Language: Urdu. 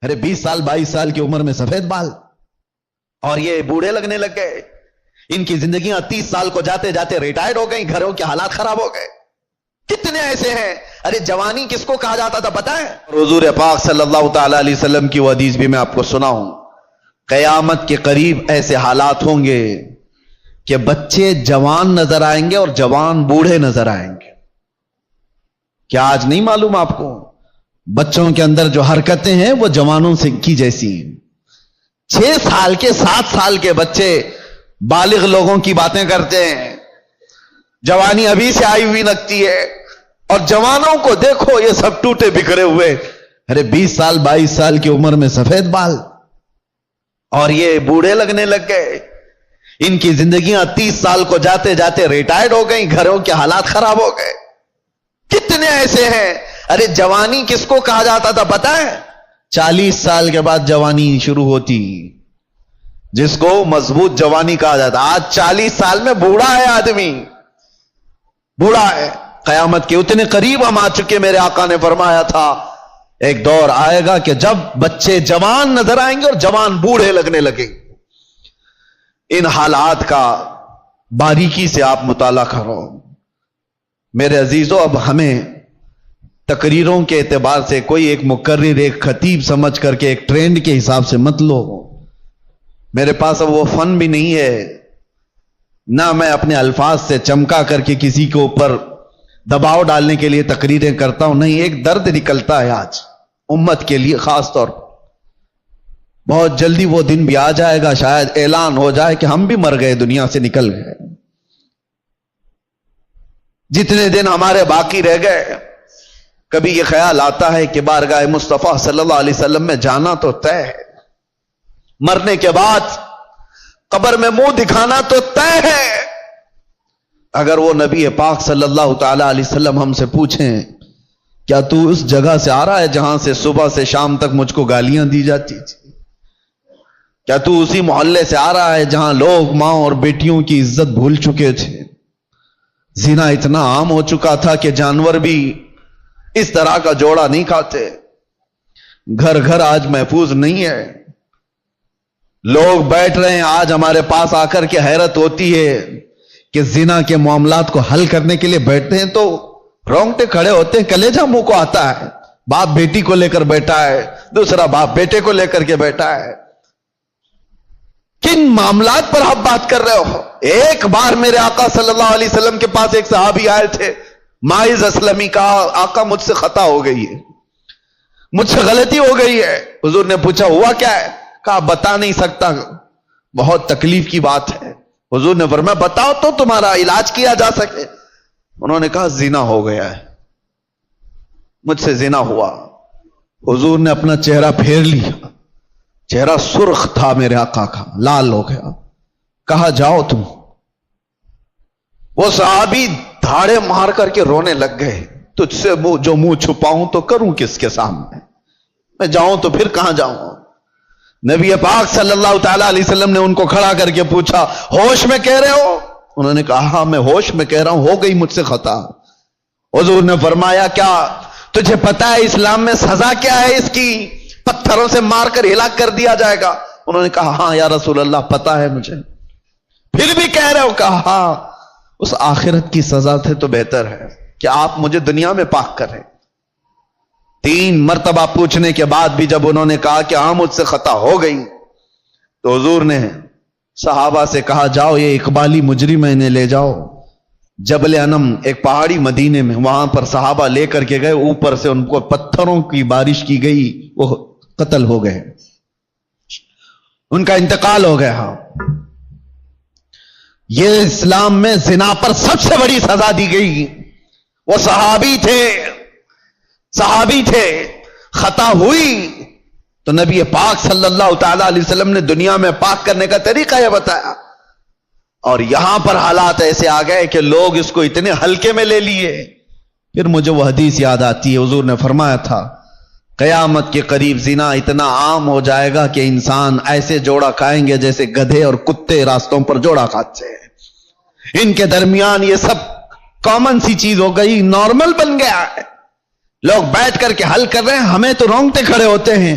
ارے 20 سال 22 سال کی عمر میں سفید بال، اور یہ بوڑھے لگنے لگ گئے. ان کی زندگیاں 30 سال کو جاتے جاتے ریٹائرڈ ہو گئی، گھروں کے حالات خراب ہو گئے. کتنے ایسے ہیں. ارے جوانی کس کو کہا جاتا تھا پتہ ہے؟ حضور پاک صلی اللہ تعالی علیہ وسلم کی وہ حدیث بھی میں آپ کو سناؤں. قیامت کے قریب ایسے حالات ہوں گے کہ بچے جوان نظر آئیں گے اور جوان بوڑھے نظر آئیں گے. کیا آج نہیں معلوم آپ کو؟ بچوں کے اندر جو حرکتیں ہیں وہ جوانوں سے کی جیسی ہیں. 6 سال کے 7 سال کے بچے بالغ لوگوں کی باتیں کرتے ہیں، جوانی ابھی سے آئی ہوئی لگتی ہے، اور جوانوں کو دیکھو یہ سب ٹوٹے بکھرے ہوئے. ارے 20 سال 22 سال کی عمر میں سفید بال، اور یہ بوڑھے لگنے لگ گئے. ان کی زندگیاں 30 سال کو جاتے جاتے ریٹائرڈ ہو گئی، گھروں کے حالات خراب ہو گئے. کتنے ایسے ہیں. ارے جوانی کس کو کہا جاتا تھا پتہ ہے؟ 40 سال کے بعد جوانی شروع ہوتی، جس کو مضبوط جوانی کہا جاتا. آج 40 سال میں بوڑھا ہے آدمی، بوڑھا ہے. قیامت کے اتنے قریب ہم آ چکے. میرے آقا نے فرمایا تھا ایک دور آئے گا کہ جب بچے جوان نظر آئیں گے اور جوان بوڑھے لگنے لگیں. ان حالات کا باریکی سے آپ مطالعہ کرو میرے عزیزو. اب ہمیں تقریروں کے اعتبار سے کوئی ایک مقرر، ایک خطیب سمجھ کر کے ایک ٹرینڈ کے حساب سے مت لو. میرے پاس اب وہ فن بھی نہیں ہے، نہ میں اپنے الفاظ سے چمکا کر کے کسی کے اوپر دباؤ ڈالنے کے لیے تقریریں کرتا ہوں. نہیں، ایک درد نکلتا ہے آج امت کے لیے خاص طور پر. بہت جلدی وہ دن بھی آ جائے گا، شاید اعلان ہو جائے کہ ہم بھی مر گئے، دنیا سے نکل گئے. جتنے دن ہمارے باقی رہ گئے، کبھی یہ خیال آتا ہے کہ بارگاہ مصطفیٰ صلی اللہ علیہ وسلم میں جانا تو طے ہے، مرنے کے بعد قبر میں منہ دکھانا تو طے ہے. اگر وہ نبی پاک صلی اللہ تعالی علیہ وسلم ہم سے پوچھیں کیا تو اس جگہ سے آ رہا ہے جہاں سے صبح سے شام تک مجھ کو گالیاں دی جاتی تھی؟ کیا تو اسی محلے سے آ رہا ہے جہاں لوگ ماں اور بیٹیوں کی عزت بھول چکے تھے؟ زنا اتنا عام ہو چکا تھا کہ جانور بھی اس طرح کا جوڑا نہیں کھاتے. گھر گھر آج محفوظ نہیں ہے. لوگ بیٹھ رہے ہیں آج ہمارے پاس آ کر کے حیرت ہوتی ہے کہ زنا کے معاملات کو حل کرنے کے لیے بیٹھتے ہیں تو رونگٹے کھڑے ہوتے ہیں، کلیجہ منہ کو آتا ہے. باپ بیٹی کو لے کر بیٹھا ہے، دوسرا باپ بیٹے کو لے کر کے بیٹھا ہے. کن معاملات پر آپ بات کر رہے ہو؟ ایک بار میرے آقا صلی اللہ علیہ وسلم کے پاس ایک صحابی آئے تھے، ماعز اسلمی، کہا آقا مجھ سے خطا ہو گئی ہے، مجھ سے غلطی ہو گئی ہے. حضور نے پوچھا ہوا کیا ہے؟ کہا بتا نہیں سکتا، بہت تکلیف کی بات ہے. حضور نے فرمایا بتاؤ تو تمہارا علاج کیا جا سکے. انہوں نے کہا زنا ہو گیا ہے، مجھ سے زنا ہوا. حضور نے اپنا چہرہ پھیر لیا، چہرہ سرخ تھا میرے آقا کا، لال ہو گیا. کہا جاؤ تم. وہ صحابی دھاڑے مار کر کے رونے لگ گئے. تجھ سے جو منہ چھپاؤں تو کروں کس کے سامنے؟ میں جاؤں تو پھر کہاں جاؤں؟ نبی پاک صلی اللہ تعالی علیہ وسلم نے ان کو کھڑا کر کے پوچھا ہوش میں کہہ رہے ہو؟ انہوں نے کہا ہاں میں ہوش میں کہہ رہا ہوں، ہو گئی مجھ سے خطا. حضور نے فرمایا کیا تجھے پتا ہے اسلام میں سزا کیا ہے اس کی؟ پتھروں سے مار کر ہلاک کر دیا جائے گا. انہوں نے کہا ہاں یا رسول اللہ پتا ہے مجھے. پھر بھی کہہ رہے ہو؟ کہا ہاں، اس آخرت کی سزا سے تو بہتر ہے کہ آپ مجھے دنیا میں پاک کریں. 3 مرتبہ پوچھنے کے بعد بھی جب انہوں نے کہا کہ ہاں مجھ سے خطا ہو گئی، تو حضور نے صحابہ سے کہا جاؤ یہ اقبالی مجرم انہیں لے جاؤ جبل انم، ایک پہاڑی مدینے میں، وہاں پر صحابہ لے کر کے گئے. اوپر سے ان کو پتھروں کی بارش کی گئی، وہ قتل ہو گئے، ان کا انتقال ہو گیا. یہ اسلام میں زنا پر سب سے بڑی سزا دی گئی. وہ صحابی تھے، خطا ہوئی تو نبی پاک صلی اللہ تعالی علیہ وسلم نے دنیا میں پاک کرنے کا طریقہ یہ بتایا. اور یہاں پر حالات ایسے آ گئے کہ لوگ اس کو اتنے ہلکے میں لے لیے. پھر مجھے وہ حدیث یاد آتی ہے، حضور نے فرمایا تھا قیامت کے قریب زنا اتنا عام ہو جائے گا کہ انسان ایسے جوڑا کھائیں گے جیسے گدھے اور کتے راستوں پر جوڑا کھاتے ہیں. ان کے درمیان یہ سب کامن سی چیز ہو گئی، نارمل بن گیا ہے. لوگ بیٹھ کر کے حل کر رہے ہیں، ہمیں تو رونگٹے کھڑے ہوتے ہیں